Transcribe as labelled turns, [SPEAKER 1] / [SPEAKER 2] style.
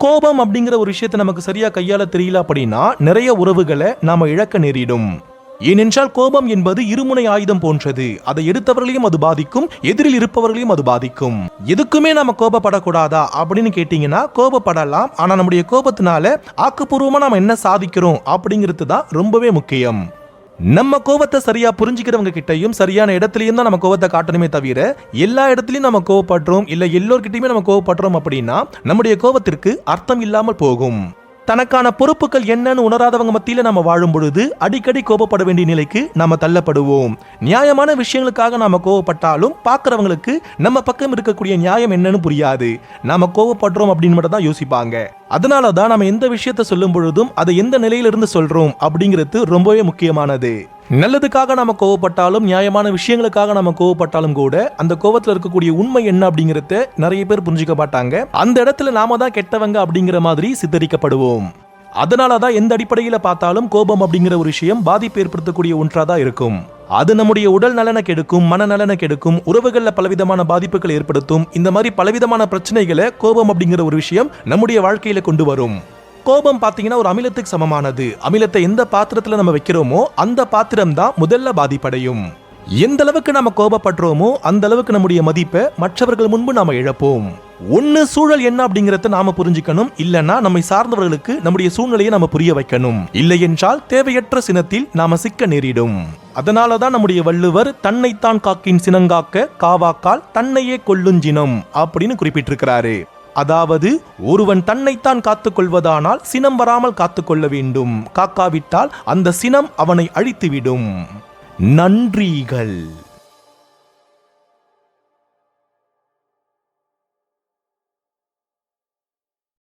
[SPEAKER 1] கோபம் அப்படிங்கிற ஒரு விஷயத்தை நமக்கு சரியா கையாள தெரியல அப்படின்னா நிறைய உறவுகளை நாம இழக்க நேரிடும். ஏனென்றால் கோபம் என்பது இருமுனை ஆயுதம் போன்றது. அதை எடுத்தவர்களையும் அது பாதிக்கும், எதிரில் இருப்பவர்களையும் அது பாதிக்கும். எதுக்குமே நாம கோபப்படக்கூடாதா அப்படின்னு கேட்டீங்கன்னா கோபப்படலாம். ஆனா நம்முடைய கோபத்தினால ஆக்கப்பூர்வமா நாம என்ன சாதிக்கிறோம் அப்படிங்கிறது தான் ரொம்பவே முக்கியம். நம்ம கோபத்தை சரியா புரிஞ்சுக்கிறவங்க கிட்டையும் சரியான இடத்துலயும் தான் நம்ம கோபத்தை காட்டணுமே தவிர எல்லா இடத்துலயும் நம்ம கோபப்படுறோம் இல்ல எல்லோர்கிட்டயுமே நம்ம கோபப்படுறோம் அப்படின்னா நம்முடைய கோபத்திற்கு அர்த்தம் இல்லாமல் போகும். தனக்கான பொறுப்புகள் என்னன்னு உணராதவங்க மத்தியில நம்ம வாழும் பொழுது அடிக்கடி கோபப்பட வேண்டிய நிலைக்கு நாம தள்ளப்படுவோம். நியாயமான விஷயங்களுக்காக நாம கோபப்பட்டாலும் பார்க்கறவங்களுக்கு நம்ம பக்கம் இருக்கக்கூடிய நியாயம் என்னன்னு புரியாது. நாம கோபப்படுறோம் அப்படின்னு மட்டும் தான் யோசிப்பாங்க. அதனாலதான் நம்ம எந்த விஷயத்த சொல்லும் பொழுதும் அதை எந்த நிலையிலிருந்து சொல்றோம் அப்படிங்கிறது ரொம்பவே முக்கியமானது. நல்லதுக்காக நாம கோவப்பட்டாலும் நியாயமான விஷயங்களுக்காக நாம கோவப்பட்டாலும் கூட அந்த கோவத்துல இருக்கக்கூடிய உண்மை என்ன அப்படிங்கறத நிறைய பேர் புரிஞ்சுக்க மாட்டாங்க. அந்த இடத்துல நாம தான் கெட்டவங்க அப்படிங்கிற மாதிரி சித்தரிக்கப்படுவோம். அதனாலதான் எந்த அடிப்படையில பார்த்தாலும் கோபம் அப்படிங்கிற ஒரு விஷயம் பாதிப்பு ஏற்படுத்தக்கூடிய ஒன்றாதான் இருக்கும். அது நம்முடைய உடல் நலனை கெடுக்கும், மனநலனை கெடுக்கும், உறவுகள்ல பலவிதமான பாதிப்புகளை ஏற்படுத்தும். இந்த மாதிரி பலவிதமான பிரச்சனைகளை கோபம் அப்படிங்கிற ஒரு விஷயம் நம்முடைய வாழ்க்கையில கொண்டு வரும். கோபம் பாத்தீங்கன்னா ஒரு அமிலத்துக்கு சமமானது. அமிலத்தை எந்த பாத்திரத்துல நம்ம வைக்கிறோமோ அந்த பாத்திரம் தான் முதல்ல பாதிப்படையும். எந்த அளவுக்கு நம்ம கோபப்படுறோமோ அந்த அளவுக்கு நம்முடைய மதிப்பை மற்றவர்கள் முன்பு நாம இழப்போம். ஒன்னு சூழல் என்ன அப்படிங்கறத நாம புரிஞ்சுக்கணும், இல்லனா நம்மை சார்ந்தவர்களுக்கு நம்முடைய சூழ்நிலையை நாம புரிய வைக்கணும். இல்லை என்றால் தேவையற்ற சினத்தில் நாம சிக்க நேரிடும். அதனாலதான் நம்முடைய வள்ளுவர் தன்னைத்தான் காக்கின் சினங்காக்க காவாக்கால் தன்னையே கொல்லுஞ்சினம் அப்படின்னு குறிப்பிட்டிருக்கிறாரு. அதாவது ஒருவன் தன்னைத்தான் காத்துக் கொள்வதானால் சினம் வராமல் காத்துக்கொள்ள வேண்டும். காக்காவிட்டால் அந்த சினம் அவனை அழித்துவிடும். நன்றிகள்.